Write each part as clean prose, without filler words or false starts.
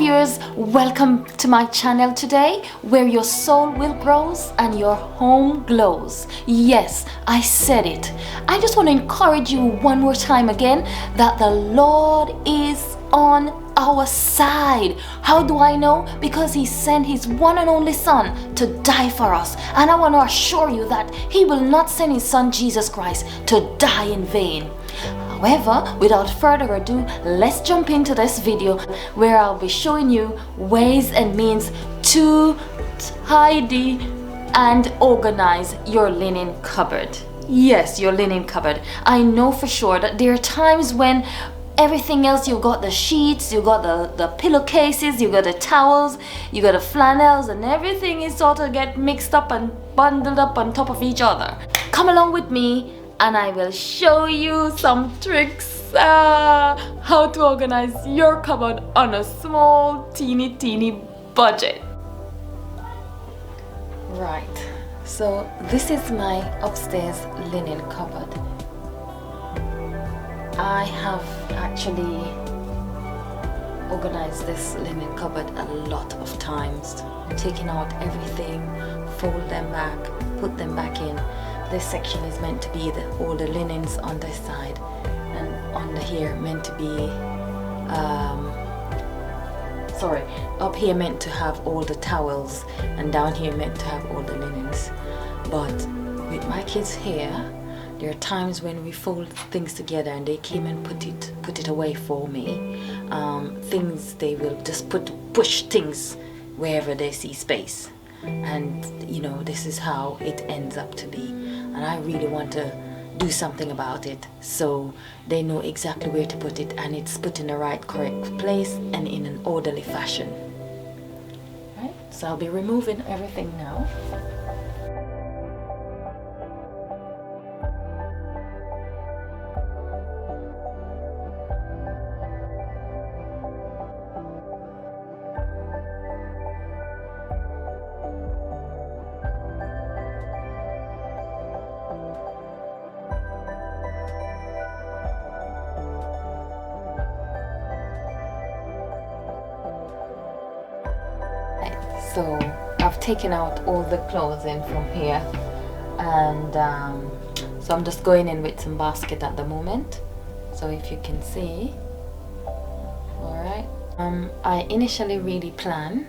viewers, welcome to my channel today, where your soul will grow and your home glows. Yes, I said it. I just want to encourage you one more time again that the Lord is on our side. How do I know? Because he sent his one and only son to die for us, and I want to assure you that he will not send his son Jesus Christ to die in vain. However, without further ado, let's jump into this video where I'll be showing you ways and means to tidy and organize your linen cupboard. Yes, your linen cupboard. I know for sure that there are times when everything else, you got the sheets, you got the pillowcases, you got the towels, you got the flannels, and everything is sort of get mixed up and bundled up on top of each other. Come along with me and I will show you some tricks how to organize your cupboard on a small teeny budget. Right, so this is my upstairs linen cupboard. I have actually organized this linen cupboard a lot of times, taking out everything, fold them back, put them back in. This section is meant to be all the linens on this side, and under here meant to be up here meant to have all the towels, and down here meant to have all the linens. But with my kids here, there are times when we fold things together and they came and put it away for me. Things they will just push things wherever they see space, and you know, this is how it ends up to be. And I really want to do something about it so they know exactly where to put it, and it's put in the right correct place and in an orderly fashion. Right, so I'll be removing everything now. So I've taken out all the clothing from here, and so I'm just going in with some basket at the moment. So if you can see, alright, I initially really planned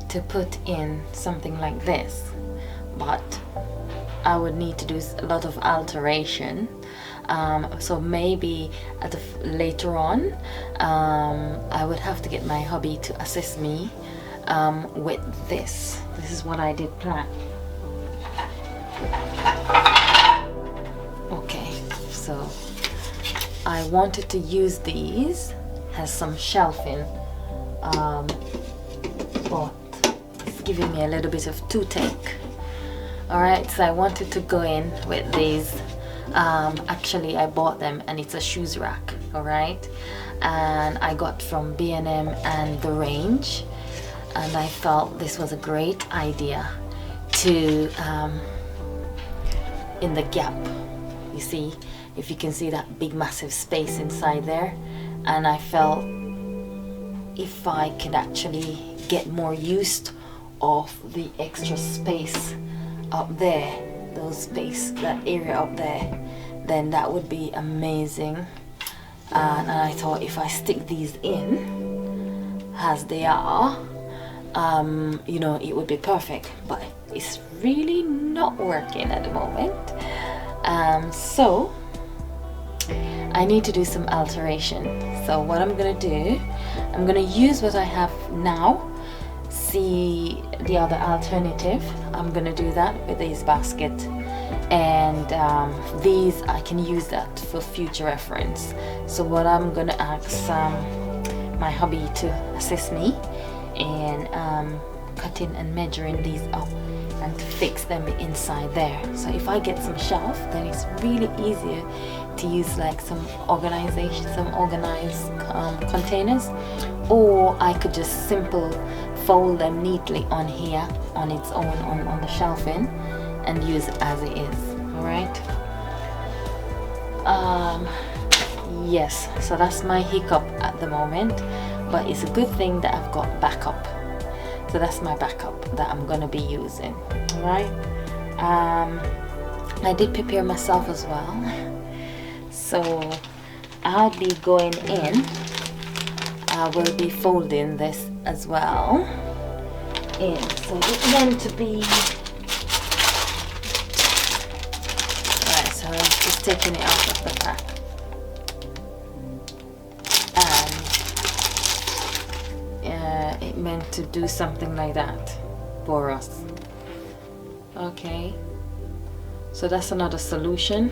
to put in something like this, but I would need to do a lot of alteration. So maybe later on I would have to get my hubby to assist me with this. This is what I did plan. Okay, so I wanted to use these as some shelving, but it's giving me a little bit of toothache. Alright, so I wanted to go in with these. Actually I bought them, and it's a shoes rack, alright, and I got from B&M and the range. And I felt this was a great idea to, in the gap, you see, if you can see that big massive space inside there, and I felt if I could actually get more use of the extra space up there, that area up there, then that would be amazing. And I thought if I stick these in as they are, you know, it would be perfect, but it's really not working at the moment. So I need to do some alteration. So what I'm gonna do, I'm gonna use what I have now. See the other alternative, I'm gonna do that with these baskets, and these I can use that for future reference. So what I'm gonna ask my hubby to assist me in cutting and measuring these up and to fix them inside there. So if I get some shelf, then it's really easier to use like some organized containers, or I could just fold them neatly on here on its own on the shelving and use it as it is. All right. Yes, so that's my hiccup at the moment, but it's a good thing that I've got backup. So that's my backup that I'm gonna be using. All right. I did prepare myself as well, so I'll be going in. I will be folding this as well in, so it's meant to be. Alright, so I'm just taking it out of the pack, and it meant to do something like that for us. Okay, so that's another solution.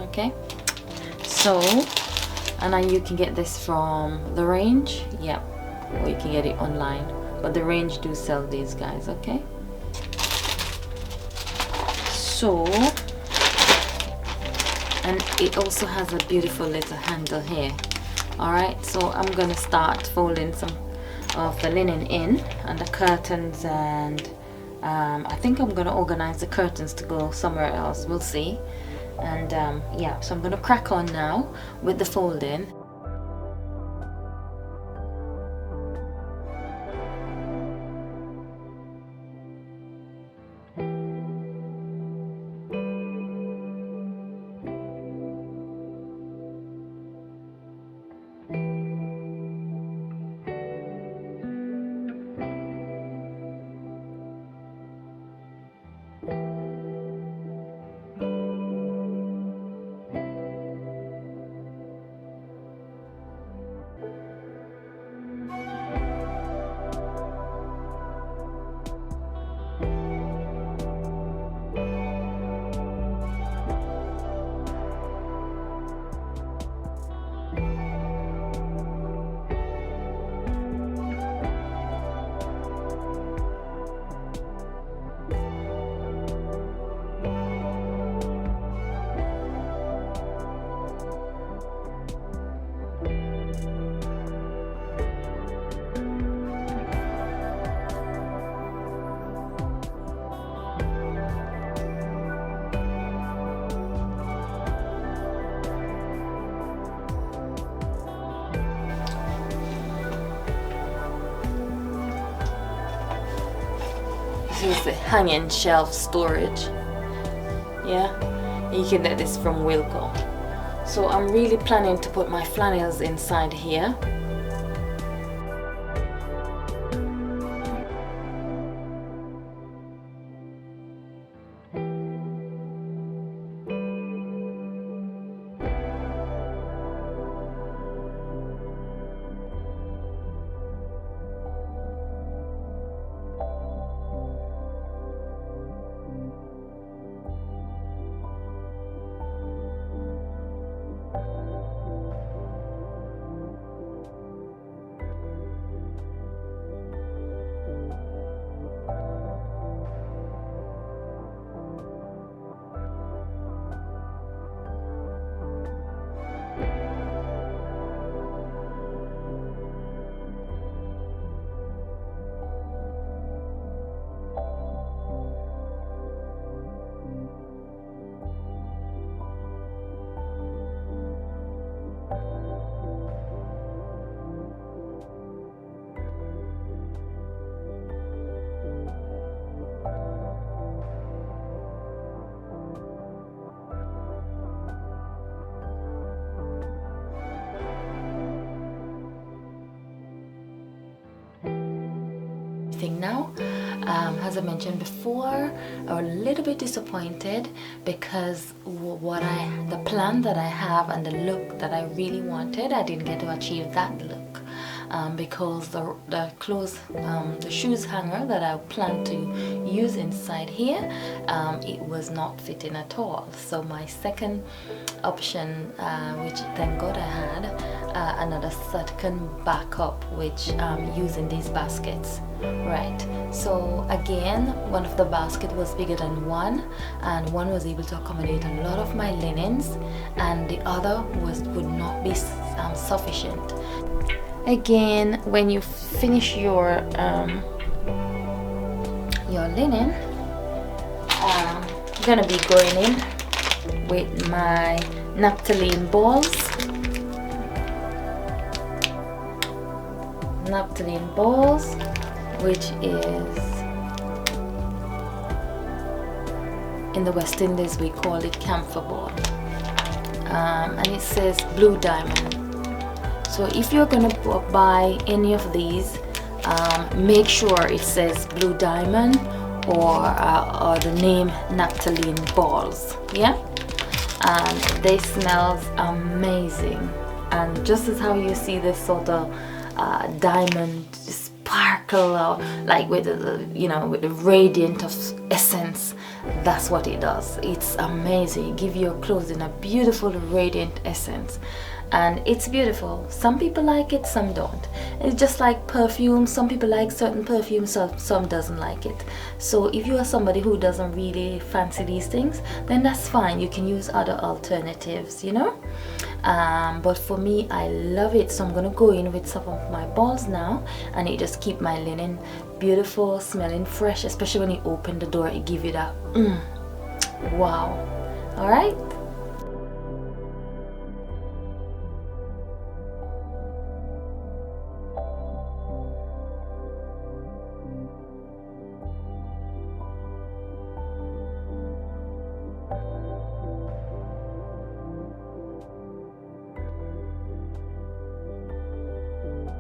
Okay, so, and then you can get this from the range, yep, or you can get it online, but the range do sell these guys. Okay, so, and it also has a beautiful little handle here. All right, so I'm gonna start folding some of the linen in and the curtains, and I think I'm gonna organize the curtains to go somewhere else, we'll see. And yeah, so I'm gonna crack on now with the folding. This is the hanging shelf storage. Yeah, you can get this from Wilko. So I'm really planning to put my flannels inside here. Now, as I mentioned before, I'm a little bit disappointed because the plan that I have and the look that I really wanted, I didn't get to achieve that look because the clothes, the shoes hanger that I planned to use inside here, it was not fitting at all. So my second option, which thank God I had, another second backup, which using these baskets. Right, so again, one of the basket was bigger than one, and one was able to accommodate a lot of my linens, and the other would not be sufficient. Again, when you finish your linen, I'm gonna be going in with my naphthalene balls. naphthalene balls, which is in the West Indies we call it camphor ball, and it says blue diamond. So if you're gonna buy any of these, make sure it says blue diamond or the name naphthalene balls. Yeah, and they smells amazing, and just as how you see this sort of diamond sparkle, like with the, you know, with the radiant of essence, that's what it does. It's amazing. Give your clothing a beautiful radiant essence, and it's beautiful. Some people like it, some don't. It's just like perfume. Some people like certain perfumes, some doesn't like it. So if you are somebody who doesn't really fancy these things, then that's fine. You can use other alternatives, you know. But for me, I love it, so I'm gonna go in with some of my balls now, and it just keep my linen beautiful, smelling fresh, especially when you open the door. It give you that wow. All right.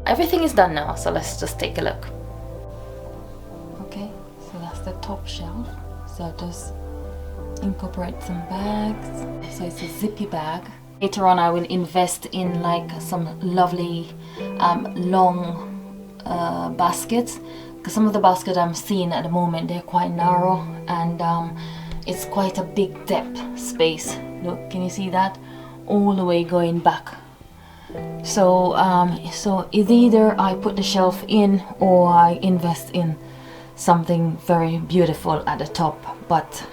Everything is done now, so let's just take a look. Okay, so that's the top shelf. So I'll just incorporate some bags. So it's a zippy bag. Later on I will invest in like some lovely long baskets, because some of the baskets I'm seeing at the moment, they're quite narrow, and it's quite a big depth space. Look, can you see that? All the way going back. So so it's either I put the shelf in or I invest in something very beautiful at the top, but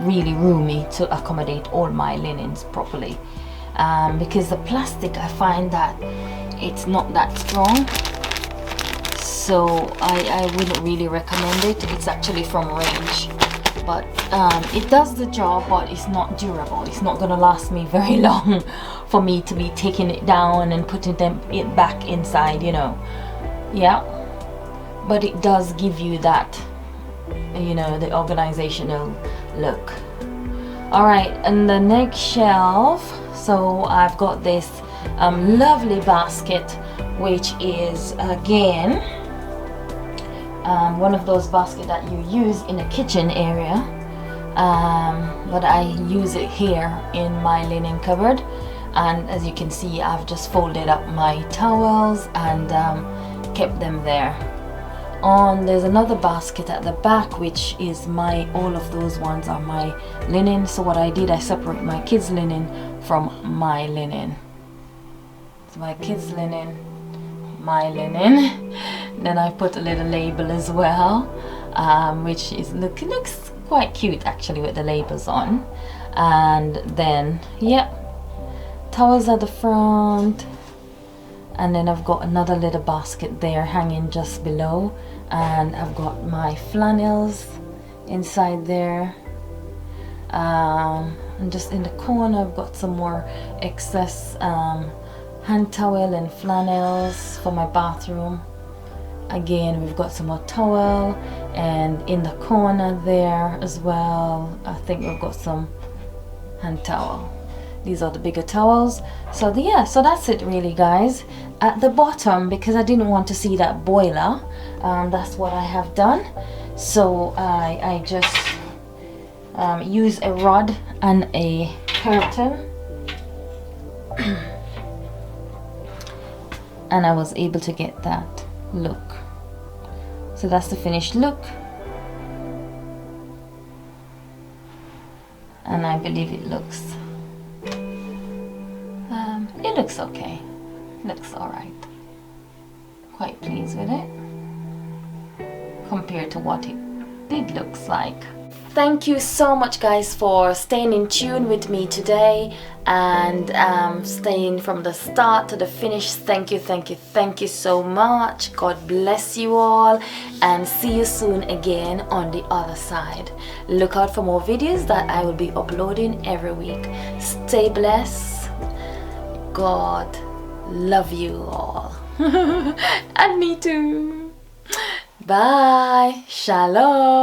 really roomy to accommodate all my linens properly, because the plastic, I find that it's not that strong, so I wouldn't really recommend it. It's actually from Range, but it does the job, but it's not durable. It's not gonna last me very long for me to be taking it down and putting it back inside, you know. Yeah, but it does give you that, you know, the organizational look. All right, and the next shelf, so I've got this lovely basket, which is again one of those baskets that you use in a kitchen area, but I use it here in my linen cupboard. And as you can see, I've just folded up my towels and kept them there. There's another basket at the back, which is all of those ones are my linen. So what I did, I separate my kids' linen from my linen. So my kids' linen, my linen. Then I put a little label as well, which is looks quite cute actually with the labels on. And then yeah, towels at the front, and then I've got another little basket there hanging just below, and I've got my flannels inside there, and just in the corner I've got some more excess hand towel and flannels for my bathroom. Again, we've got some more towel, and in the corner there as well, I think we've got some hand towel. These are the bigger towels. So yeah, so that's it really, guys. At the bottom, because I didn't want to see that boiler, that's what I have done. So I just use a rod and a curtain and I was able to get that look. So that's the finished look, and I believe it looks okay. Looks all right. Quite pleased with it compared to what it looks like. Thank you so much, guys, for staying in tune with me today and staying from the start to the finish. Thank you so much. God bless you all, and see you soon again on the other side. Look out for more videos that I will be uploading every week. Stay blessed. God love you all. And me too. Bye. Shalom.